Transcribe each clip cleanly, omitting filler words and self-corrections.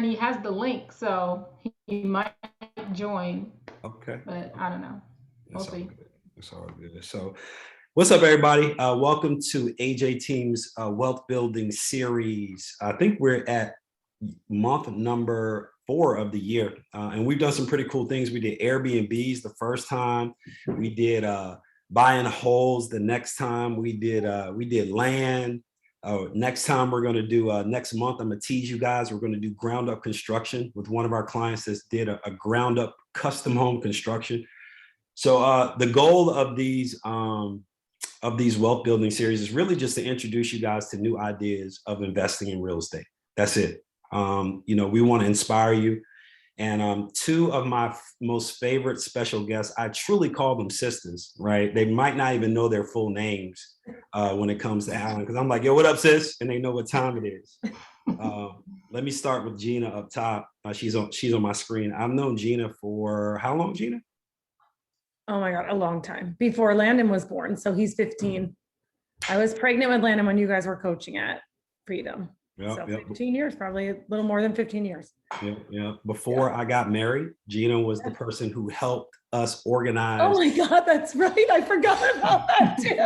he has the link, so he might join, Okay. but I don't know. We'll That's all see. good. That's all good. So, what's up, everybody? Welcome to AJ Team's Wealth Building Series. I think we're at month number 4 of the year, and we've done some pretty cool things. We did Airbnbs the first time. We did buying holes the next time. We did land. Next time we're going to do next month. I'm going to tease you guys. We're going to do ground up construction with one of our clients that did a ground up custom home construction. So the goal of these wealth building series is really just to introduce you guys to new ideas of investing in real estate. That's it. We want to inspire you. And two of my most favorite special guests, I truly call them sisters, right? They might not even know their full names when it comes to Alan, because I'm like, yo, what up, sis? And they know what time it is. Let me start with Gina up top. She's on my screen. I've known Gina for how long, Gina? Oh my God, a long time before Landon was born. So he's 15. I was pregnant with Landon when you guys were coaching at Freedom. Yep, so yep. 15 years, probably a little more than 15 years. Yeah. Before I got married, Gina was the person who helped us organize. Oh my God, that's right. I forgot about that too.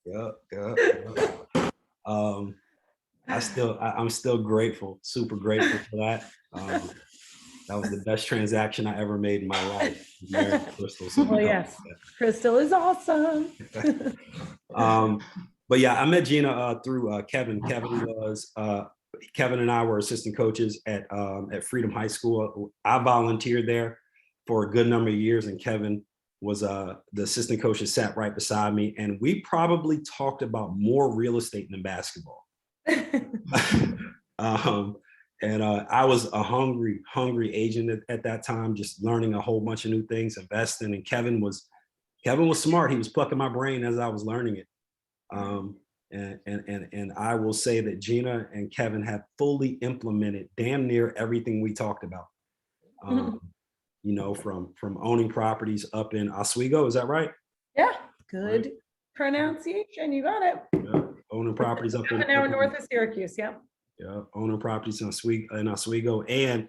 Yeah. I'm still grateful, super grateful for that. That was the best transaction I ever made in my life. Married Crystal. So well, yes, Crystal is awesome. But yeah, I met Gina through Kevin. Kevin and I were assistant coaches at Freedom High School. I volunteered there for a good number of years, and Kevin was the assistant coach that sat right beside me. And we probably talked about more real estate than basketball. And I was a hungry agent at that time, just learning a whole bunch of new things, investing. And Kevin was smart. He was plucking my brain as I was learning it. And I will say that Gina and Kevin have fully implemented damn near everything we talked about. From owning properties up in Oswego, is that right? Yeah, good pronunciation. You got it. Yeah. Owning properties up in north of Syracuse. Yeah. Yeah, owning properties in Oswego and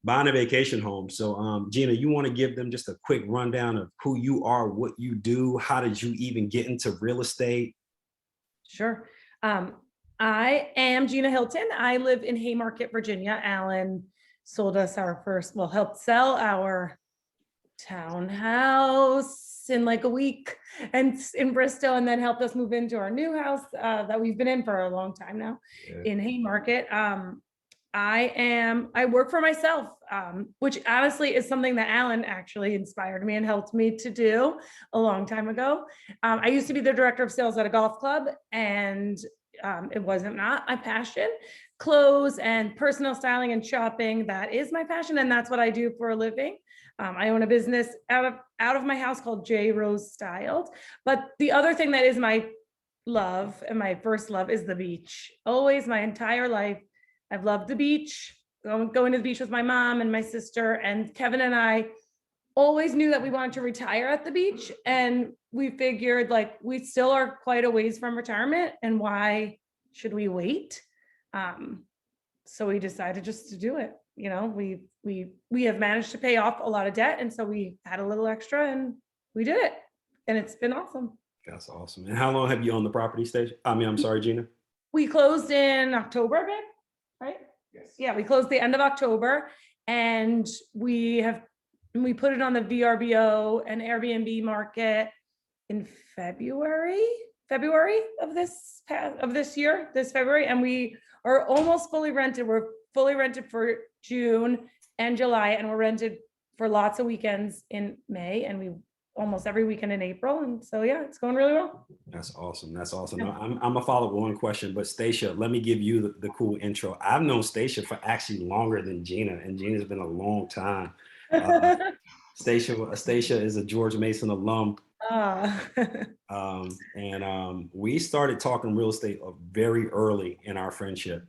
buying a vacation home. So, Gina, you want to give them just a quick rundown of who you are, what you do, how did you even get into real estate? Sure. I am Gina Hilton. I live in Haymarket, Virginia. Alan sold us helped sell our townhouse in like a week and in Bristol, and then helped us move into our new house that we've been in for a long time now in Haymarket. I work for myself, which honestly is something that Alan actually inspired me and helped me to do a long time ago. I used to be the director of sales at a golf club, and it wasn't not my passion. Clothes and personal styling and shopping, that is my passion, and that's what I do for a living. I own a business out of my house called J Rose Styled. But the other thing that is my love and my first love is the beach. Always, my entire life, I've loved the beach. Going to the beach with my mom and my sister, and Kevin and I always knew that we wanted to retire at the beach, and we figured like we still are quite a ways from retirement, and why should we wait? So we decided just to do it. We have managed to pay off a lot of debt, and so we had a little extra and we did it, and it's been awesome. That's awesome. And how long have you owned the property station? I'm sorry, Gina. We closed in October, babe, right? Yes. Yeah, we closed the end of October, and we put it on the VRBO and Airbnb market in February of this year, this February, and we are almost fully rented. We're fully rented for June and July, and we're rented for lots of weekends in May, and we almost every weekend in April. And so, yeah, it's going really well. That's awesome. Yeah. I'm a follow-up one question, but Stacia, let me give you the cool intro. I've known Stacia for actually longer than Gina, and Gina's been a long time. Stacia is a George Mason alum. And we started talking real estate very early in our friendship.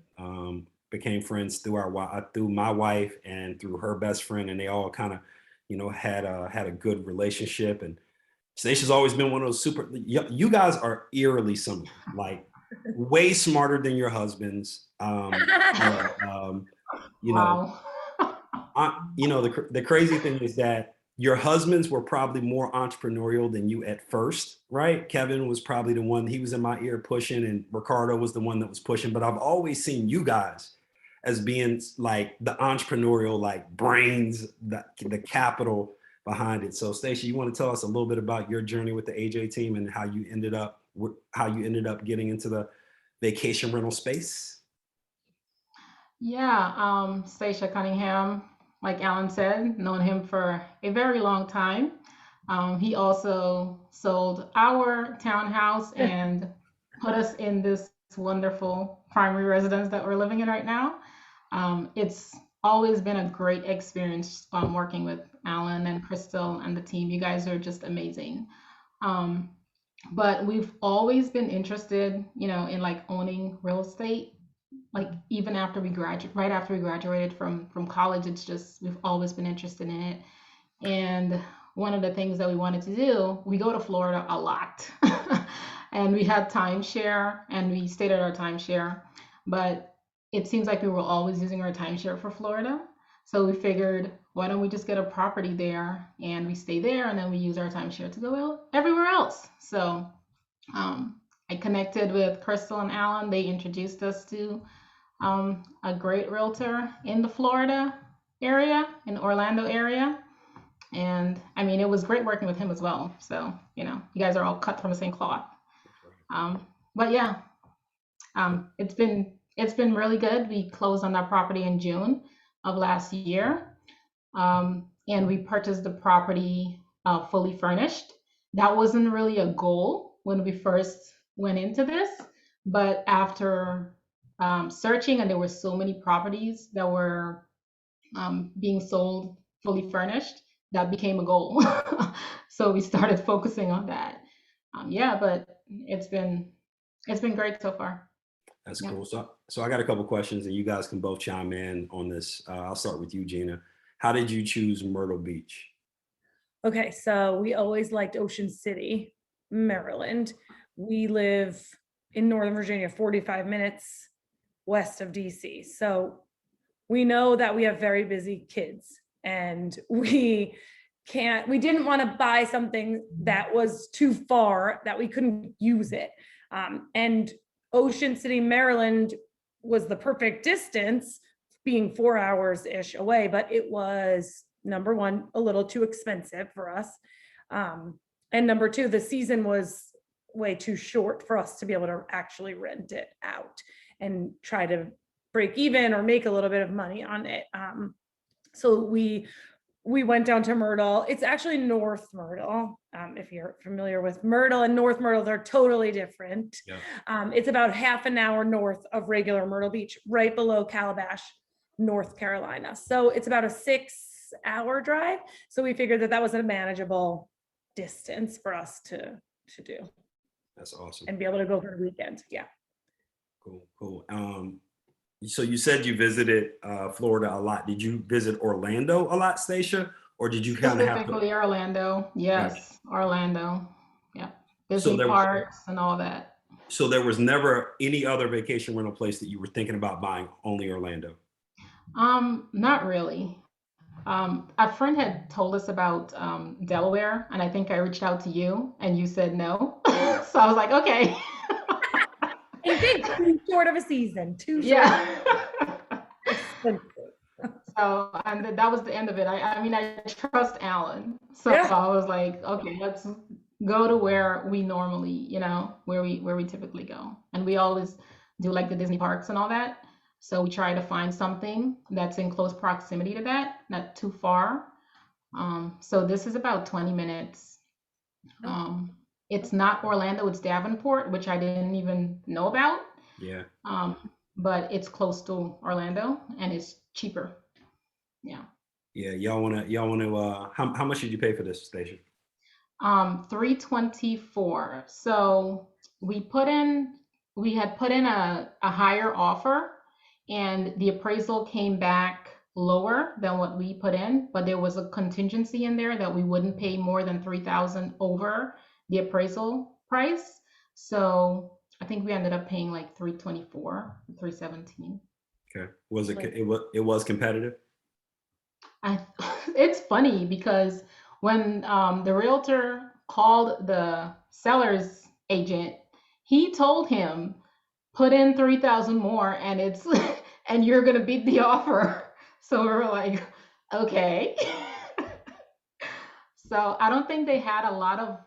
Became friends through my wife and through her best friend, and they all kind of, had a good relationship. And Stacey's always been one of those you guys are eerily similar, like way smarter than your husbands. you know, Wow. the crazy thing is that your husbands were probably more entrepreneurial than you at first, right? Kevin was probably the one, he was in my ear pushing, and Ricardo was the one that was pushing. But I've always seen you guys as being like the entrepreneurial, like brains, the capital behind it. So Stacia, you want to tell us a little bit about your journey with the AJ team and how you ended up getting into the vacation rental space? Yeah, Stacia Cunningham, like Alan said, known him for a very long time. He also sold our townhouse and put us in this wonderful primary residence that we're living in right now. It's always been a great experience working with Alan and Crystal and the team. You guys are just amazing. Um, but we've always been interested, in like owning real estate. Like even after we graduate, right after we graduated from college, it's just we've always been interested in it. And one of the things that we wanted to do, we go to Florida a lot. And we had timeshare and we stayed at our timeshare, but it seems like we were always using our timeshare for Florida. So we figured, why don't we just get a property there and we stay there and then we use our timeshare to go everywhere else. So I connected with Crystal and Alan. They introduced us to a great realtor in the Florida area, in the Orlando area. And I mean, it was great working with him as well. So, you guys are all cut from the same cloth. But yeah, it's been really good. We closed on that property in June of last year, and we purchased the property fully furnished. That wasn't really a goal when we first went into this, but after searching, and there were so many properties that were being sold fully furnished, that became a goal. So we started focusing on that. Yeah, but it's been great so far. That's Yeah. cool. So I got a couple questions, and you guys can both chime in on this. I'll start with you, Gina. How did you choose Myrtle Beach? Okay, so we always liked Ocean City, Maryland. We live in Northern Virginia, 45 minutes west of DC. So we know that we have very busy kids, and we didn't want to buy something that was too far that we couldn't use it. And Ocean City, Maryland was the perfect distance, being 4 hours-ish away, but it was, number one, a little too expensive for us. And number two, the season was way too short for us to be able to actually rent it out and try to break even or make a little bit of money on it. So we went down to Myrtle. It's actually North Myrtle. If you're familiar with Myrtle and North Myrtle, they're totally different. Yeah. It's about half an hour north of regular Myrtle Beach, right below Calabash, North Carolina. So it's about a 6-hour drive. So we figured that was a manageable distance for us to do That's awesome. and be able to go for the weekend. Yeah. Cool. So you said you visited Florida a lot. Did you visit Orlando a lot, Stacia, or did you kind of have to? Specifically Orlando. Yes, Orlando. Yeah. So Disney parks and all that. So there was never any other vacation rental place that you were thinking about buying, only Orlando? Not really. A friend had told us about Delaware, and I think I reached out to you, and you said no. So I was like, okay. I think too short of a season, too short. Yeah. So, and that was the end of it. I mean, I trust Alan. So Yeah. I was like, okay, let's go to where we normally, where we typically go. And we always do like the Disney parks and all that. So we try to find something that's in close proximity to that, not too far. So this is about 20 minutes. It's not Orlando, it's Davenport, which I didn't even know about. Yeah. But it's close to Orlando and it's cheaper. Yeah. Yeah. Y'all wanna how much did you pay for this station? 324. So we had put in a higher offer, and the appraisal came back lower than what we put in, but there was a contingency in there that we wouldn't pay more than 3,000 over the appraisal price. So I think we ended up paying like 324, 317. Okay. Was it, Like- it was competitive? I, it's funny because when the realtor called the seller's agent, he told him, put in 3,000 more and it's and you're gonna beat the offer. So we were like, okay. So I don't think they had a lot of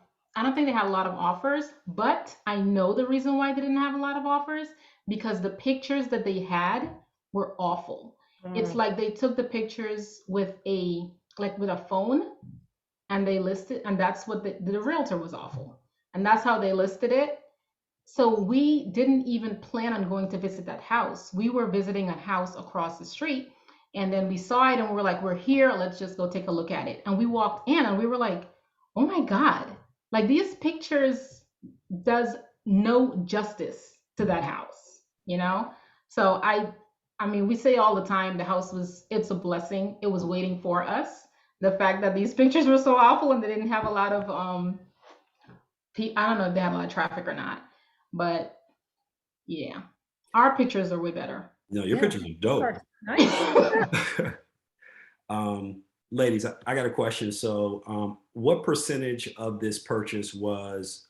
offers, but I know the reason why they didn't have a lot of offers because the pictures that they had were awful. It's Mm. like they took the pictures with with a phone and they listed, and that's what the realtor was awful. And that's how they listed it. So we didn't even plan on going to visit that house. We were visiting a house across the street, and then we saw it and we were like, we're here, let's just go take a look at it. And we walked in and we were like, oh my God, like these pictures does no justice to that house, you know? So I mean, we say all the time the house it's a blessing. It was waiting for us. The fact that these pictures were so awful and they didn't have a lot of I don't know if they had a lot of traffic or not, but yeah, our pictures are way better. No, your Yeah. pictures are dope. Nice. Ladies, I got a question. So, what percentage of this purchase was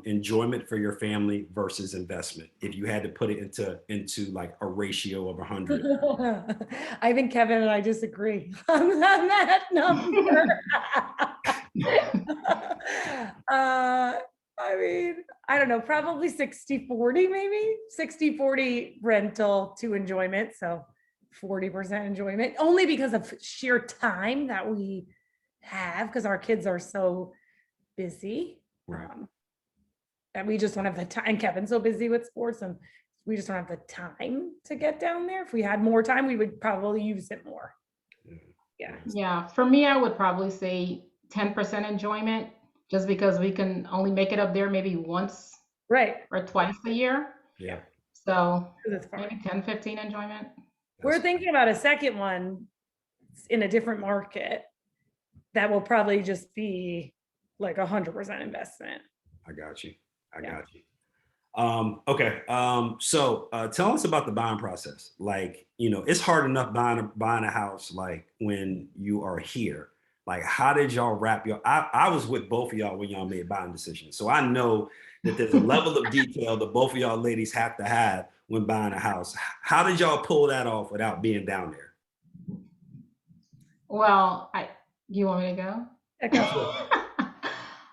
enjoyment for your family versus investment? If you had to put it into like a ratio of 100. I think Kevin and I disagree on that number. I mean, I don't know, probably 60-40, maybe 60-40 rental to enjoyment. So 40% enjoyment, only because of sheer time that we have, because our kids are so busy. Right. And we just don't have the time. And Kevin's so busy with sports, and we just don't have the time to get down there. If we had more time, we would probably use it more. Yeah. Yeah, for me, I would probably say 10% enjoyment, just because we can only make it up there maybe once Right. or twice a year. Yeah. So That's fine. maybe 10, 15 enjoyment. We're thinking about a second one in a different market that will probably just be like 100% investment. I got you. I Yeah. got you. Okay. So tell us about the buying process. Like, it's hard enough buying a house like when you are here. Like, how did y'all wrap I was with both of y'all when y'all made buying decisions. So I know that there's a level of detail that both of y'all ladies have to have when buying a house. How did y'all pull that off without being down there? Well, you want me to go? Okay.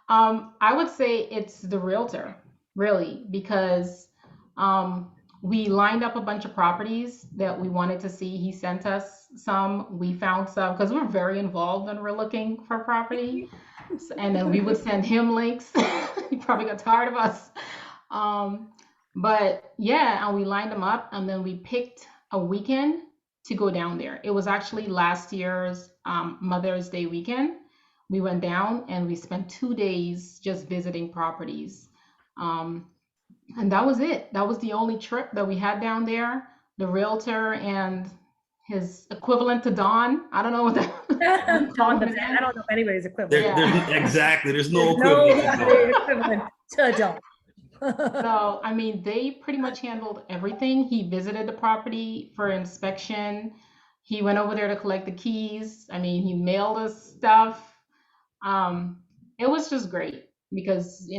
I would say it's the realtor, really, because we lined up a bunch of properties that we wanted to see. He sent us some, we found some, because we're very involved when we're looking for property. And then we would send him links. He probably got tired of us. But yeah, and we lined them up and then we picked a weekend to go down there. It was actually last year's Mother's Day weekend. We went down and we spent 2 days just visiting properties. And that was it. That was the only trip that we had down there. The realtor and his equivalent to Don. I don't know what that. Don the vet. I don't know if anybody's equivalent. Exactly. There's no There's equivalent. nobody equivalent to Don. So, I mean, they pretty much handled everything. He visited the property for inspection. He went over there to collect the keys. I mean, he mailed us stuff. It was just great because,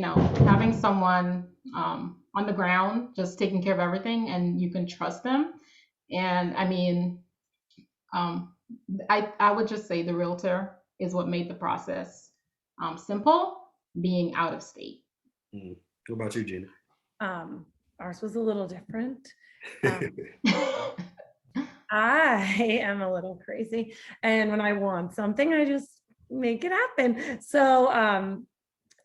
having someone on the ground just taking care of everything and you can trust them. And I mean, I would just say the realtor is what made the process simple, being out of state. What about you, Gina? Ours was a little different. I am a little crazy, and when I want something, I just make it happen. So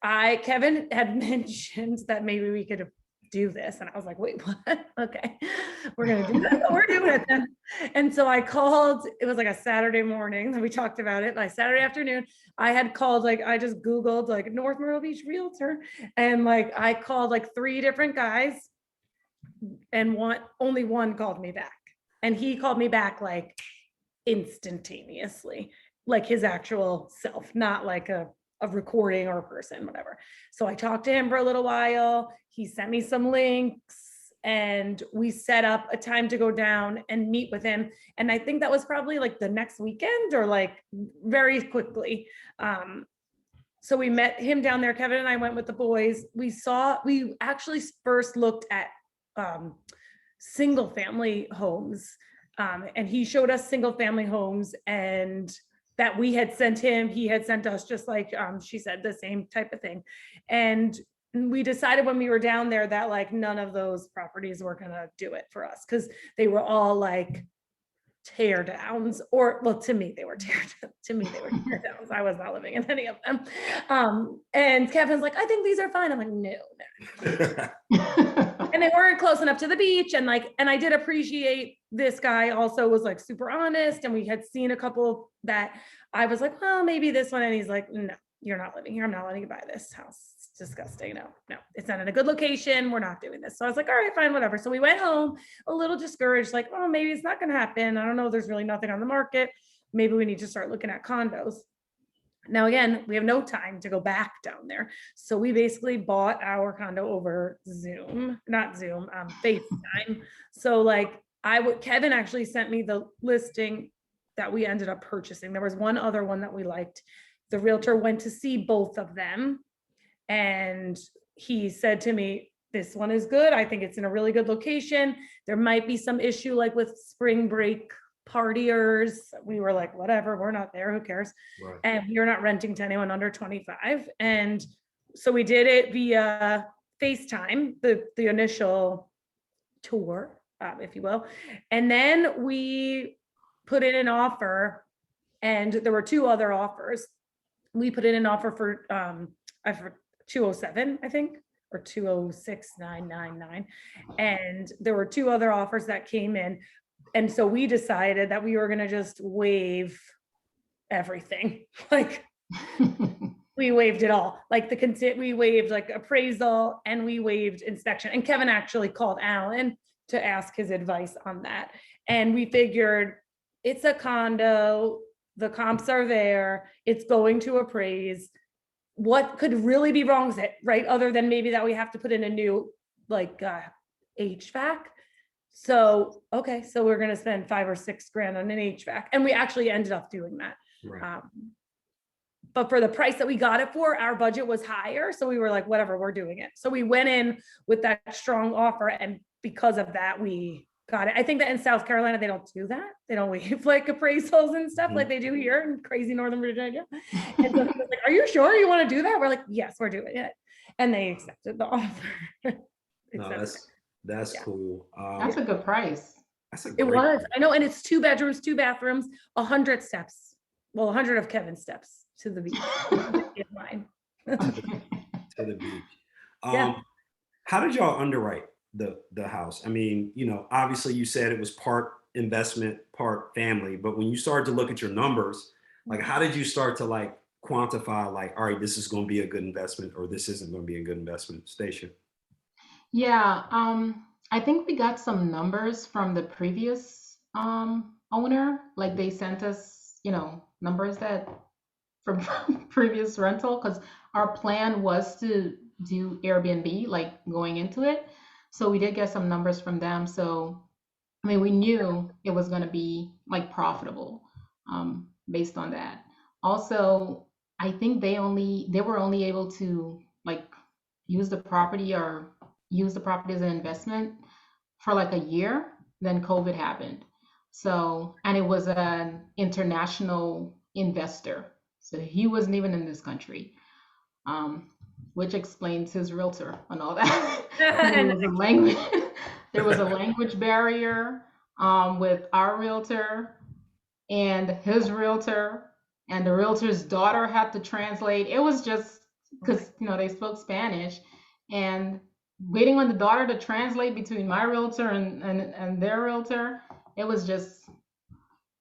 Kevin had mentioned that maybe we could do this, and I was like, wait, what? Okay, we're gonna do that. We're doing it then. And so I called. It was like a Saturday morning, and we talked about it. By Saturday afternoon, I had called, like, I just Googled like North Myrtle Beach realtor, and like I called like 3 different guys, and only one called me back, and he called me back like instantaneously, like his actual self, not like a recording or a person, whatever. So I talked to him for a little while. He sent me some links. and we set up a time to go down and meet with him. And I think that was probably like the next weekend or like very quickly. So we met him down there. Kevin and I went with the boys. We actually first looked at single family homes. And he showed us single family homes, and that we had sent him, he had sent us, just like she said, the same type of thing. And we decided when we were down there that like none of those properties were gonna do it for us, because they were all like tear downs, or well, to me they were tear downs. I was not living in any of them. And Kevin's like, I think these are fine. I'm like, no. And they weren't close enough to the beach. And like, and I did appreciate this guy also was like super honest. And we had seen a couple that I was like, well, maybe this one. And he's like, no, you're not living here. I'm not letting you buy this house. It's disgusting. No, it's not in a good location. We're not doing this. So I was like, all right, fine, whatever. So we went home a little discouraged, like, oh, maybe it's not going to happen. I don't know. There's really nothing on the market. Maybe we need to start looking at condos. Now, again, we have no time to go back down there. So we basically bought our condo over Zoom, not Zoom, FaceTime. So like Kevin actually sent me the listing that we ended up purchasing. There was one other one that we liked. The realtor went to see both of them, and he said to me, this one is good. I think it's in a really good location. There might be some issue like with spring break partiers. We were like, whatever, we're not there, who cares? Right. And you're not renting to anyone under 25. And so we did it via FaceTime, the initial tour, if you will. And then we put in an offer, and there were two other offers. We put in an offer for 207, I think, or 206,999. And there were two other offers that came in. And so we decided that we were going to just waive everything. Like we waived it all. Like we waived like appraisal, and we waived inspection. And Kevin actually called Alan to ask his advice on that. And we figured it's a condo, the comps are there, it's going to appraise. What could really be wrong with it, right? Other than maybe that we have to put in a new like HVAC. So, okay, so we're going to spend $5 or $6 grand on an HVAC. And we actually ended up doing that. Right. But for the price that we got it for, our budget was higher. So we were like, whatever, we're doing it. So we went in with that strong offer. And because of that, we got it. I think that in South Carolina, they don't do that. They don't waive like appraisals and stuff like they do here in crazy Northern Virginia. And so he was like, are you sure you want to do that? We're like, yes, we're doing it. And they accepted the offer. No, that's cool. That's a good price. That's a It great was, price. I know, and it's 2 bedrooms, 2 bathrooms, 100 steps. Well, 100 of Kevin's steps to the beach. In mine. To the beach. Yeah. How did y'all underwrite the house? I mean, obviously you said it was part investment, part family, but when you started to look at your numbers, like how did you start to like quantify like, all right, this is going to be a good investment, or this isn't going to be a good investment, Stacia? Yeah, I think we got some numbers from the previous owner. Like they sent us, numbers that from previous rental, because our plan was to do Airbnb, like going into it. So we did get some numbers from them. So I mean, we knew it was going to be like profitable based on that. Also, I think they were only able to like use the property as an investment for like a year. Then COVID happened. So, and it was an international investor. So he wasn't even in this country, which explains his realtor and all that. There was a language barrier with our realtor and his realtor, and the realtor's daughter had to translate. It was just because they spoke Spanish, and waiting on the daughter to translate between my realtor and their realtor. It was just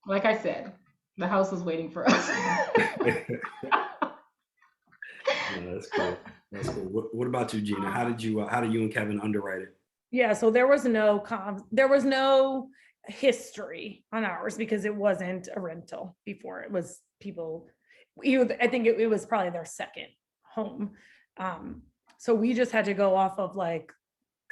like I said, the house was waiting for us. Yeah, that's cool. That's cool. What about you, Gina? How did you and Kevin underwrite it? Yeah, so there was no history on ours because it wasn't a rental before. It was people, I think it was probably their second home. So we just had to go off of like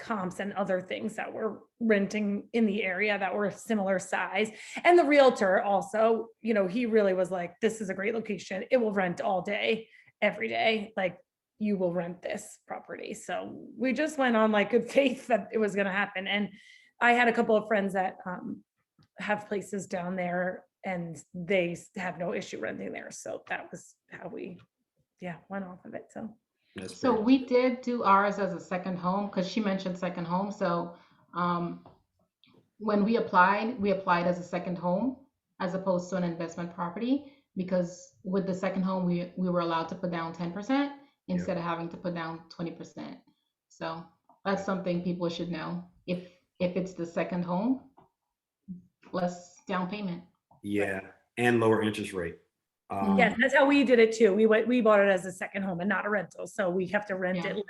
comps and other things that were renting in the area that were similar size. And the realtor also, you know, he really was like, this is a great location. It will rent all day, every day. Like, you will rent this property. So we just went on like good faith that it was going to happen. And I had a couple of friends that have places down there and they have no issue renting there. So that was how we, went off of it. So That's So pretty. we did do ours as a second home because she mentioned second home. So um, when we applied as a second home as opposed to an investment property because with the second home, we were allowed to put down 10% instead of having to put down 20%. So that's something people should know. If it's the second home, less down payment. Yeah, and lower interest rate. yes, that's how we did it too. We bought it as a second home and not a rental. So we have to rent Yeah. it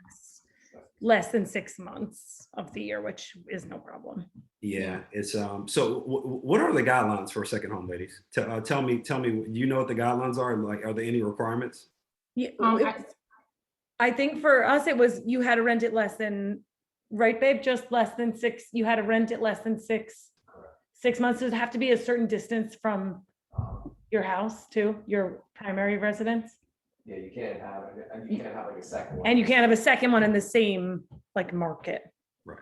less than 6 months of the year, which is no problem. Yeah, it's so what are the guidelines for a second home, ladies? Tell me, do you know what the guidelines are? Like, are there any requirements? Yeah, I, I think for us, it was, you had to rent it less than, right, babe? Just less than 6, you had to rent it less than 6 months. Does it have to be a certain distance from your house to your primary residence? Yeah, you can't have like a second one. And you can't have a second one in the same like market. Right.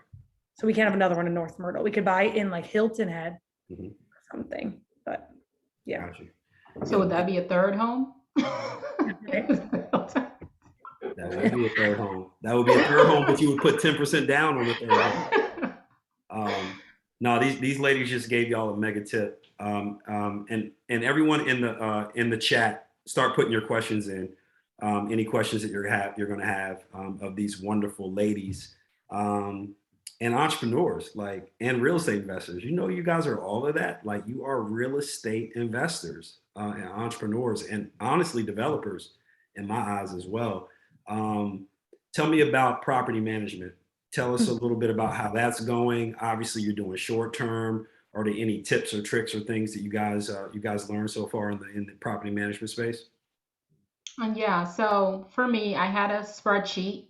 So we can't have another one in North Myrtle. We could buy in like Hilton Head Mhm. or something, but yeah. Got you. so would that be a third home? That would be a third home. That would be a third home, but you would put 10% down on the third home. No, these ladies just gave y'all a mega tip. And everyone in the chat, start putting your questions in. Any questions that you're going to have of these wonderful ladies and entrepreneurs, like, and real estate investors. You know, you guys are all of that. Like, you are real estate investors and entrepreneurs, and honestly, developers in my eyes as well. Tell me about property management. Tell us a little bit about how that's going. Obviously, you're doing short term. Are there any tips or tricks or things that you guys learned so far in the property management space? Yeah, so for me, I had a spreadsheet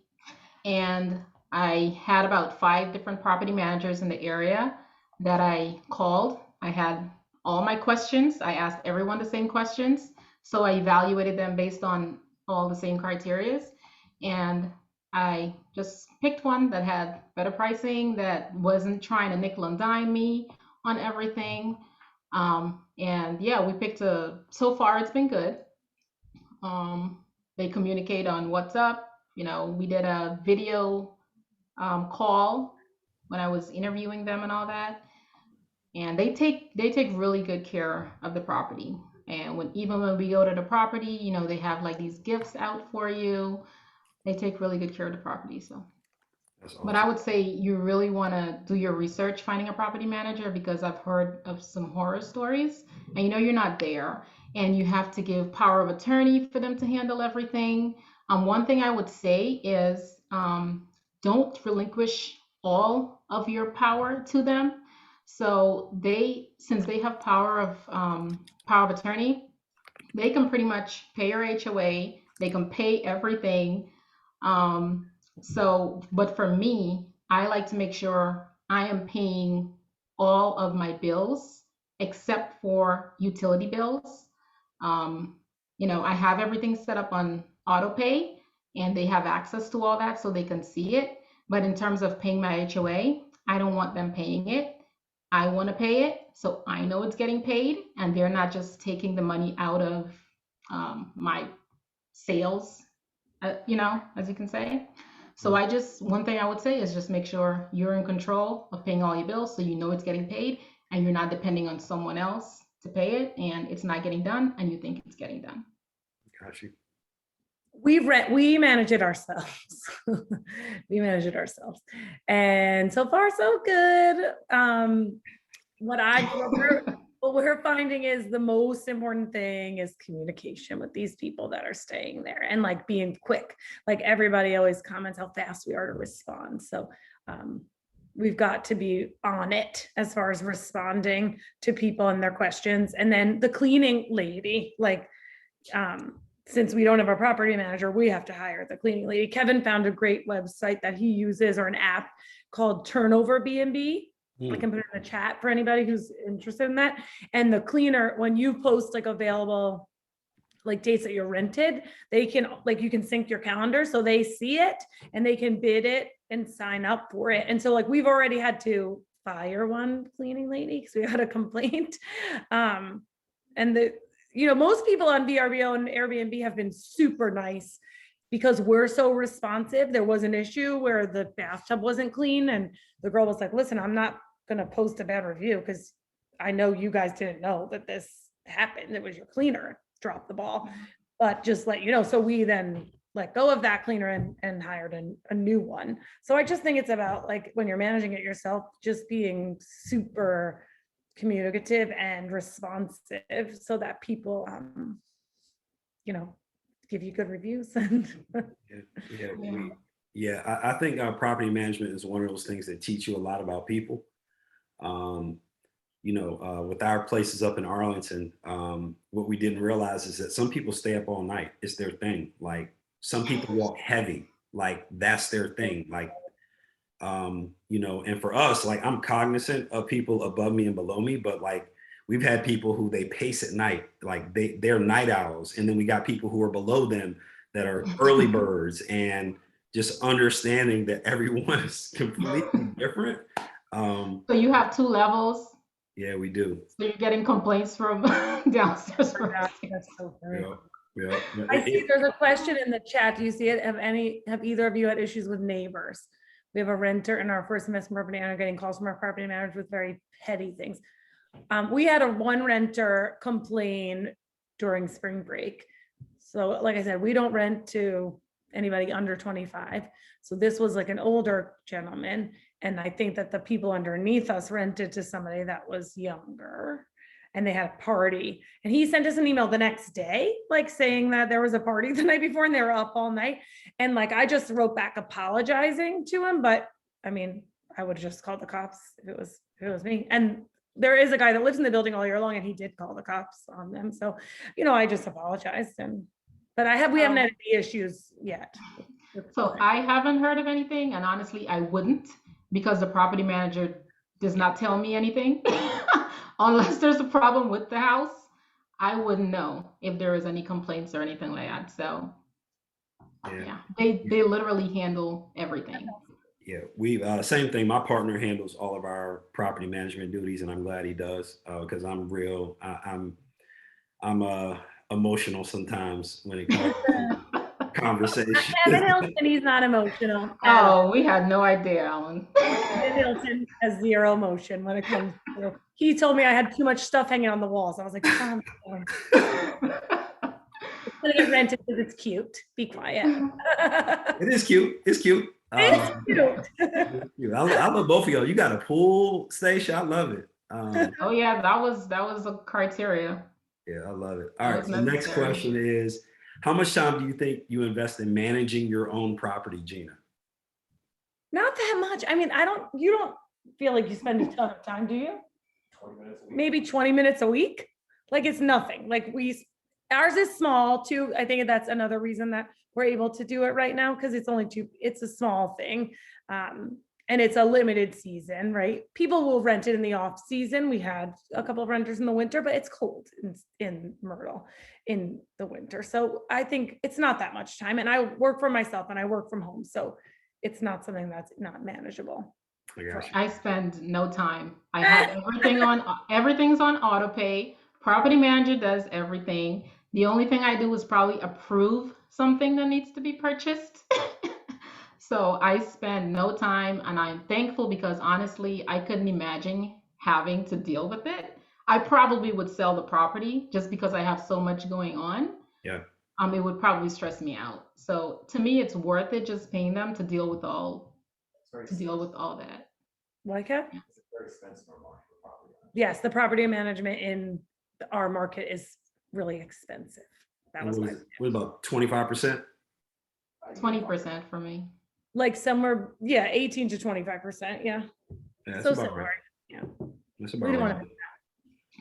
and I had about 5 different property managers in the area that I called. I had all my questions. I asked everyone the same questions. So I evaluated them based on all the same criterias. And I just picked one that had better pricing, that wasn't trying to nickel and dime me on everything. And yeah, we picked so far it's been good. They communicate on WhatsApp. You know, we did a video call when I was interviewing them and all that. And they take really good care of the property. And even when we go to the property, you know, they have like these gifts out for you. They take really good care of the property. So, That's but awesome. I would say you really want to do your research finding a property manager because I've heard of some horror stories and you know you're not there and you have to give power of attorney for them to handle everything. One thing I would say is don't relinquish all of your power to them. So since they have power of attorney, they can pretty much pay your HOA. They can pay everything. Um, but for me, I like to make sure I am paying all of my bills except for utility bills. Um, you know, I have everything set up on auto pay and they have access to all that so they can see it. But in terms of paying my HOA, I don't want them paying it. I want to pay it so I know it's getting paid and they're not just taking the money out of my sales, you know, as you can say. So one thing I would say is just make sure you're in control of paying all your bills so you know it's getting paid and you're not depending on someone else to pay it and it's not getting done and you think it's getting done. Got you. We manage it ourselves. We manage it ourselves. And so far so good. What we're finding is the most important thing is communication with these people that are staying there and like being quick. Like everybody always comments how fast we are to respond. So we've got to be on it as far as responding to people and their questions. And then the cleaning lady, like since we don't have a property manager, we have to hire the cleaning lady. Kevin found a great website that he uses or an app called Turnover B&B. I Hmm. can put it in the chat for anybody who's interested in that. And the cleaner, when you post like available like dates that you're rented, they can, like, you can sync your calendar so they see it and they can bid it and sign up for it. And so like we've already had to fire one cleaning lady because we had a complaint. And most people on VRBO and Airbnb have been super nice because we're so responsive. There was an issue where the bathtub wasn't clean and the girl was like, listen, I'm not gonna post a bad review because I know you guys didn't know that this happened. It was your cleaner dropped the ball, but just let you know. So we then let go of that cleaner and hired a new one. So I just think it's about, like, when you're managing it yourself, just being super communicative and responsive so that people, give you good reviews. And Yeah, Yeah. I think property management is one of those things that teach you a lot about people. With our places up in Arlington, what we didn't realize is that some people stay up all night. It's their thing. Like, some people walk heavy, like that's their thing. Like, and for us, like, I'm cognizant of people above me and below me, but like, we've had people who they pace at night, like they're night owls. And then we got people who are below them that are early birds, and just understanding that everyone is completely different. So you have two levels. Yeah, we do. So you're getting complaints from downstairs. that's so funny. Yeah. I see there's a question in the chat. Do you see it? Have either of you had issues with neighbors? We have a renter in our first investment property and are getting calls from our property manager with very petty things. We had one renter complain during spring break. So like I said, we don't rent to anybody under 25. So this was like an older gentleman. And I think that the people underneath us rented to somebody that was younger, and they had a party. And he sent us an email the next day, like saying that there was a party the night before and they were up all night. And like, I just wrote back apologizing to him, but I mean, I would have just called the cops if it was me. And there is a guy that lives in the building all year long and he did call the cops on them. So, I just apologized, but we haven't had any issues yet. So I haven't heard of anything, and honestly, I wouldn't, because the property manager does not tell me anything. Unless there's a problem with the house, I wouldn't know if there is any complaints or anything like that. So yeah, they literally handle everything. Yeah, we same thing. My partner handles all of our property management duties, and I'm glad he does, because I'm real. I'm emotional sometimes when it comes to conversation. Kevin Hilton, he's not emotional. Oh, we had no idea, Alan. Kevin Hilton has zero emotion when it comes to. He told me I had too much stuff hanging on the walls. I was like, oh, it's gonna get rented because it's cute. Be quiet. It is cute. It's cute. It's cute. I love both of y'all. You got a pool station. I love it. Oh yeah, that was a criteria. Yeah, I love it. All right. was So the next necessary. question is, how much time do you think you invest in managing your own property, Gina? Not that much. I mean, you don't feel like you spend a ton of time, do you? 20 minutes a week. Maybe 20 minutes a week. Like, it's nothing. Like, ours is small too. I think that's another reason that we're able to do it right now, because it's a small thing. And it's a limited season, right? People will rent it in the off season. We had a couple of renters in the winter, but it's cold in Myrtle in the winter. So I think it's not that much time. And I work for myself and I work from home. So it's not something that's not manageable. I spend no time. I have everything's on auto pay. Property manager does everything. The only thing I do is probably approve something that needs to be purchased. So I spend no time, and I'm thankful, because honestly, I couldn't imagine having to deal with it. I probably would sell the property just because I have so much going on. Yeah. It would probably stress me out. So to me, it's worth it just paying them to deal with all that. Like it? It's very expensive for property. Yes, the property management in our market is really expensive. That was what about 25%? 20% for me. Like somewhere, 18 to 25%. Yeah. Yeah, So that's about similar. right. Yeah. That's We about don't right. want to.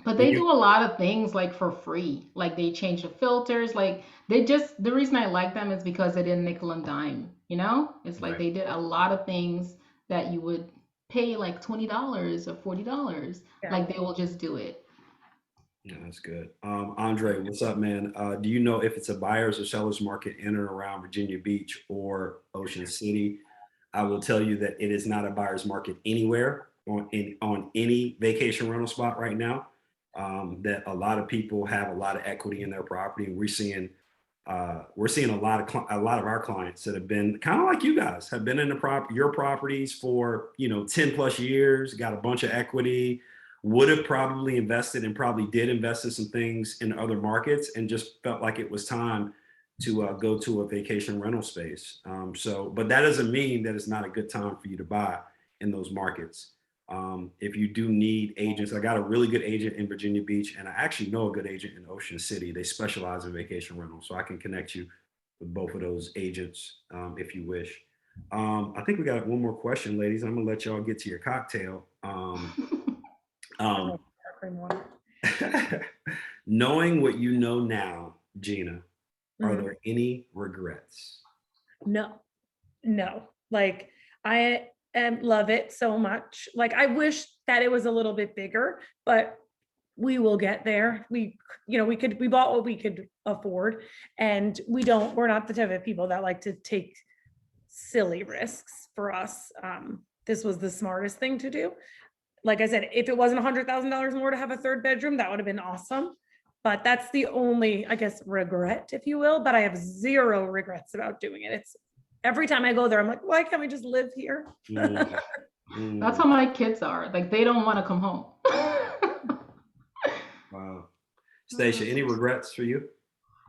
But they do a lot of things like for free. Like they change the filters. Like the reason I like them is because they didn't nickel and dime, It's like Right. they did a lot of things that you would pay like $20 or $40. Yeah. Like they will just do it. Yeah, that's good. Andre, what's up, man? Do you know if it's a buyer's or seller's market in and around Virginia Beach or Ocean City? I will tell you that it is not a buyer's market anywhere on any vacation rental spot right now. That a lot of people have a lot of equity in their property, and we're seeing a lot of our clients that have been kind of like you guys have been in your properties for 10 plus years, got a bunch of equity, would have probably invested and probably did invest in some things in other markets, and just felt like it was time to go to a vacation rental space. But that doesn't mean that it's not a good time for you to buy in those markets. If you do need agents, I got a really good agent in Virginia Beach, and I actually know a good agent in Ocean City. They specialize in vacation rental, so I can connect you with both of those agents if you wish. I think we got one more question, ladies. I'm gonna let y'all get to your cocktail. Knowing what you know now, Gina, are Mhm. there any regrets? No, like love it so much. Like I wish that it was a little bit bigger, but we will get there. We bought what we could afford, and we're not the type of people that like to take silly risks. For us, this was the smartest thing to do. Like I said, if it wasn't $100,000 more to have a third bedroom, that would have been awesome. But that's the only, I guess, regret, if you will. But I have zero regrets about doing it. It's every time I go there, I'm like, why can't we just live here? That's how my kids are. Like they don't want to come home. Wow. Stacia, any regrets for you?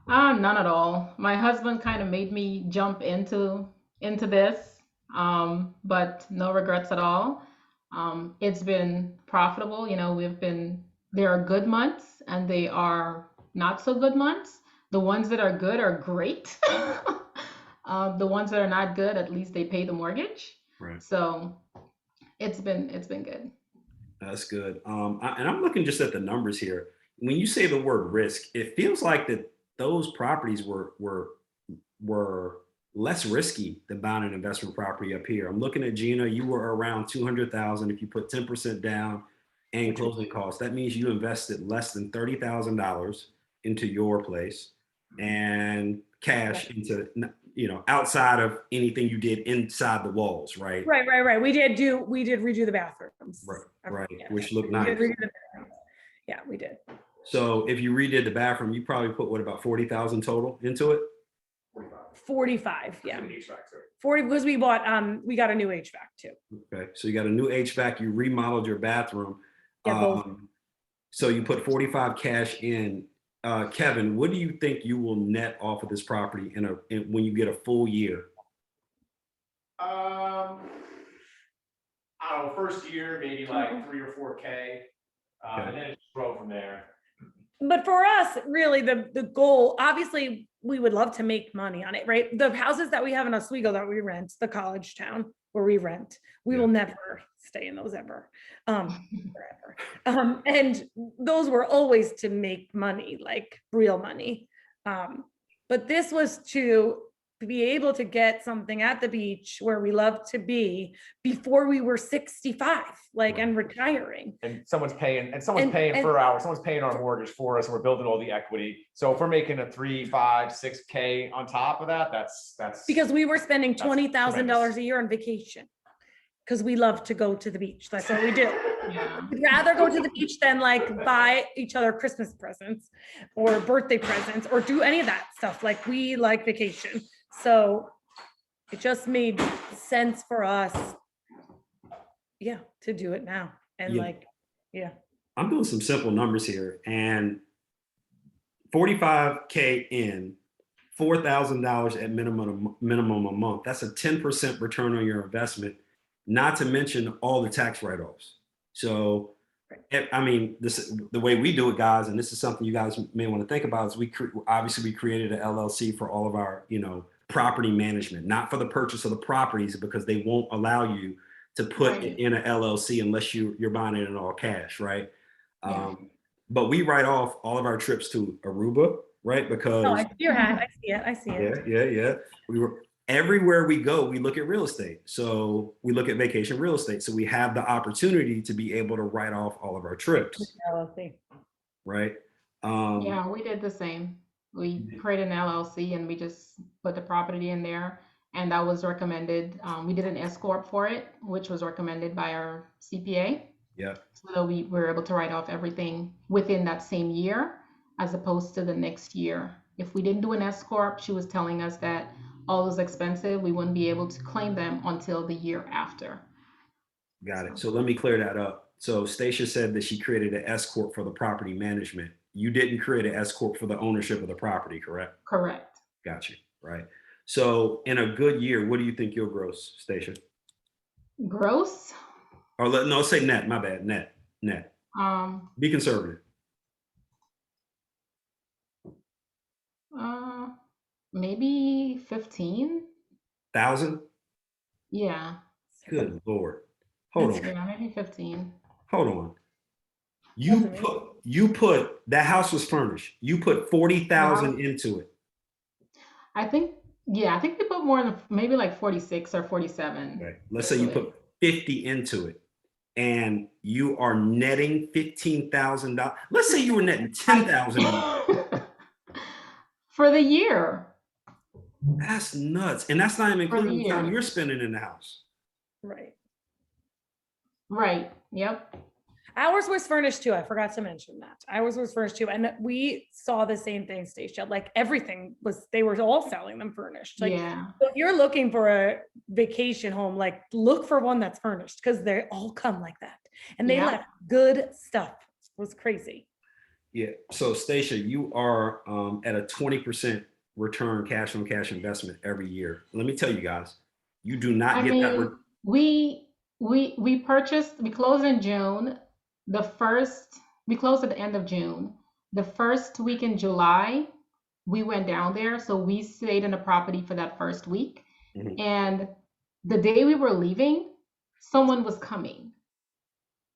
None at all. My husband kind of made me jump into this, but no regrets at all. It's been profitable. There are good months and they are not so good months. The ones that are good are great. The ones that are not good, at least they pay the mortgage. Right. So it's been good. That's good. And I'm looking just at the numbers here. When you say the word risk, it feels like that those properties were less risky than buying an investment property up here. I'm looking at Gina. You were around 200,000. If you put 10% down and closing costs, that means you invested less than $30,000 into your place and cash into outside of anything you did inside the walls, right? Right. We did redo the bathrooms. Right. Yeah. Which looked We nice. did redo the bathrooms. Yeah, we did. So if you redid the bathroom, you probably put about 40,000 total into it. 45, yeah. Including HVAC too. 40 because we got a new HVAC too. Okay, so you got a new HVAC, you remodeled your bathroom. Yeah, both. So you put 45 cash in. Kevin, what do you think you will net off of this property when you get a full year? I don't know, first year, maybe like 3 or 4K. And then it grow from there. But for us, really, the goal, obviously, we would love to make money on it, right? The houses that we have in Oswego that we rent, the college town where we rent, we will never stay in those ever, forever. And those were always to make money, like real money. But this was to be able to get something at the beach where we love to be before we were 65, and retiring. And someone's paying our mortgage for us, and we're building all the equity. So if we're making a 3, 5, 6K on top of that, that's because we were spending $20,000 tremendous. a year on vacation because we love to go to the beach. That's what we do. Yeah. We'd rather go to the beach than buy each other Christmas presents or birthday presents or do any of that stuff. Like we like vacation. So it just made sense for us, to do it now. And I'm doing some simple numbers here, and 45K in, $4,000 at minimum a month. That's a 10% return on your investment, not to mention all the tax write-offs. So, I mean, the way we do it, guys, and this is something you guys may want to think about, is we created an LLC for all of our, property management, not for the purchase of the properties, because they won't allow you to put it in an LLC unless you're buying it in all cash, right? But we write off all of our trips to Aruba, right? Because I see your hat. I see it. yeah. everywhere we go, we look at real estate. So we look at vacation real estate. So we have the opportunity to be able to write off all of our trips, LLC. right? Yeah, we did the same. We created an LLC and we just put the property in there. And that was recommended. We did an S corp for it, which was recommended by our CPA. Yeah. So that we were able to write off everything within that same year, as opposed to the next year. If we didn't do an S corp, she was telling us that all those expensive, we wouldn't be able to claim them until the year after. Got it. So let me clear that up. So Stacia said that she created an S corp for the property management. You didn't create an S corp for the ownership of the property, correct? Correct. Got you. Right. So in a good year, what do you think you'll gross, Stacia? Gross, Or no, say net. My bad. Net. um, Be conservative. maybe 15. 1,000. Yeah, Good Lord. Hold on. yeah, maybe 15. Hold on. That's You put that house was furnished. You put 40,000 into it. I think I think they put more than maybe like 46 or 47. Right. Let's say you put 50 into it and you are netting $15,000. Let's say you were netting 10,000. For the year. That's nuts. And that's not even For the including the time year. you're spending in the house. Right. Right. Yep. Ours was furnished too. I forgot to mention that. Ours was furnished too. And we saw the same thing, Stacia. Like everything they were all selling them furnished. Like Yeah. so if you're looking for a vacation home, like look for one that's furnished because they all come like that. And they Yeah. left good stuff. It was crazy. Yeah. So Stacia, you are at a 20% return cash on cash investment every year. Let me tell you guys, you do not I get that. mean, we closed in June. We closed at the end of June. The first week in July, we went down there. So we stayed in the property for that first week. Mhm. And the day we were leaving, someone was coming.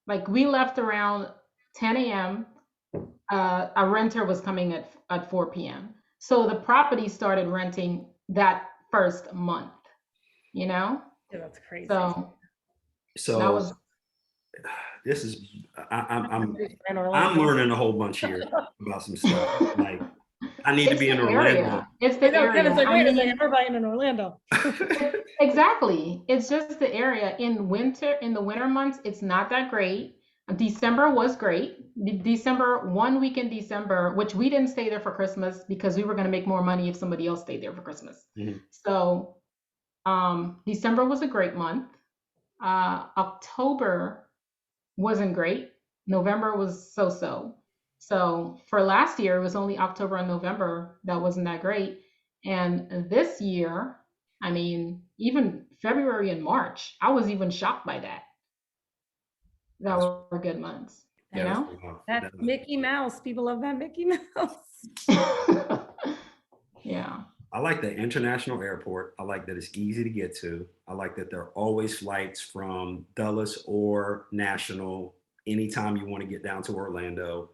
Like we left around 10 a.m. A renter was coming at 4 p.m. So the property started renting that first month, you know? Yeah, that's crazy. So So that was this is I'm In Orlando. learning a whole bunch here about some stuff. Like I need to it's be the in Orlando. area. It's I the know, area. Kevin's like, I wait a mean, second, we're buying in Orlando. exactly. It's just the area. In the winter months, it's not that great. December was great. One week in December, which we didn't stay there for Christmas because we were going to make more money if somebody else stayed there for Christmas. Mhm. So, December was a great month. October wasn't great. November was so-so. So for last year, it was only October and November that wasn't that great. And this year, I mean, even February and March, I was even shocked by that. That were good months, you Yeah, know? That's Mickey Mouse. People love that Mickey Mouse. Yeah. I like the international airport. I like that it's easy to get to. I like that there are always flights from Dulles or National anytime you want to get down to Orlando.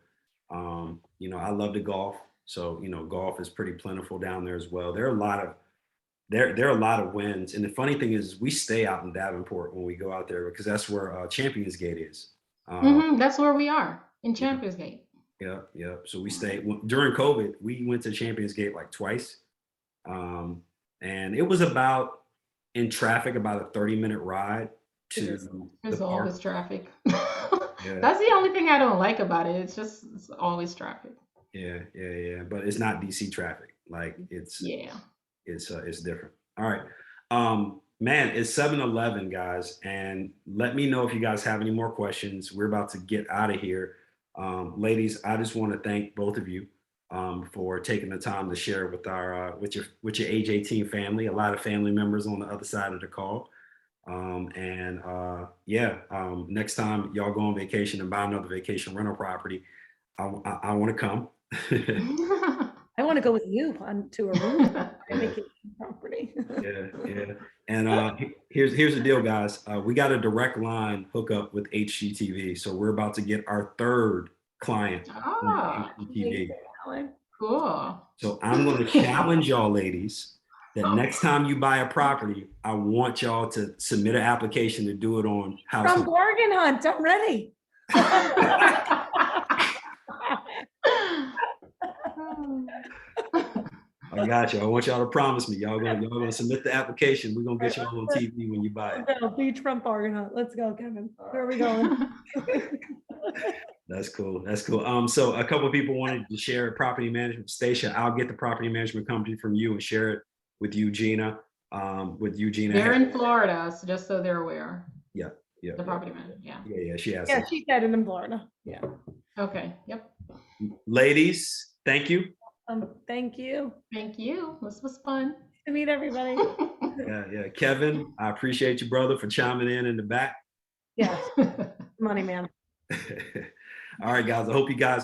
I love to golf. So, golf is pretty plentiful down there as well. There are a lot of wins. And the funny thing is we stay out in Davenport when we go out there because that's where Champions Gate is. That's where we are in Champions Gate. Yeah. So we stayed during COVID, we went to Champions Gate like twice. And it was about in traffic, about a 30-minute ride to There's the park. always traffic. Yeah. That's the only thing I don't like about it. It's always traffic. Yeah. But it's not DC traffic. Like it's different. All right. Man, it's 7:11, guys. And let me know if you guys have any more questions. We're about to get out of here. Ladies, I just want to thank both of you for taking the time to share with our with your AJ Team family. A lot of family members on the other side of the call. Next time y'all go on vacation and buy another vacation rental property, I want to come. I want to go with you to a room vacation property. Yeah. And here's the deal, guys. We got a direct line hookup with HGTV, so we're about to get our third client on HGTV. Cool. So I'm going to challenge y'all, ladies, that next time you buy a property, I want y'all to submit an application to do it on house. From bargain hunt, I'm ready. I got you. I want y'all to promise me. Y'all gonna submit the application. We're gonna get you all on TV when you buy it. Go, beachfront bargain hunt. Let's go, Kevin. Where are we going? That's cool. That's cool. So a couple of people wanted to share a property management. Stacia, I'll get the property management company from you and share it with you, Gina. They're in Florida, so just so they're aware. Yeah. The property manager, yeah. Yeah. She has. Yeah, she said it in Florida. Yeah. Okay, yep. Ladies, thank you. Thank you. Thank you. This was fun. To meet everybody. Yeah. Kevin, I appreciate you, brother, for chiming in the back. Yes. Money man. All right, guys. I hope you got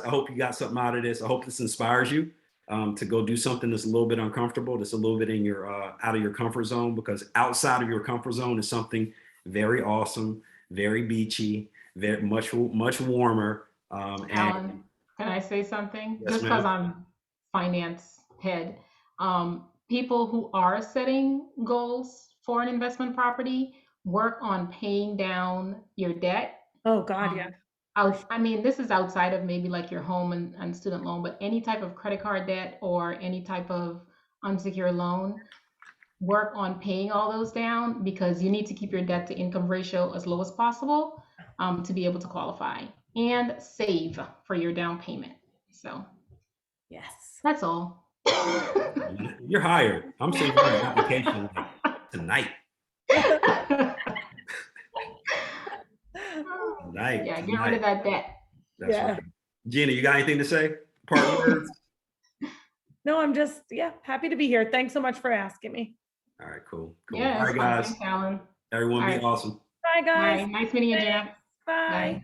something out of this. I hope this inspires you to go do something that's a little bit uncomfortable, that's a little bit in your out of your comfort zone, because outside of your comfort zone is something very awesome, very beachy, very much warmer. Alan, can I say something? Yes, Just because I'm finance head, people who are setting goals for an investment property, work on paying down your debt. Oh God, yeah. I mean, this is outside of maybe like your home and student loan, but any type of credit card debt or any type of unsecured loan, work on paying all those down, because you need to keep your debt to income ratio as low as possible to be able to qualify and save for your down payment. So Yes. that's all. You're hired. I'm sending you an application tonight. Yeah, get rid of that debt. That's right. Gina, you got anything to say? Part words? No, I'm just, happy to be here. Thanks so much for asking me. All right, cool. Yeah, All right, guys. Thanks, Alan. Everyone All be right. awesome. Bye, guys. Bye. Nice meeting you, Gina. Bye. Bye.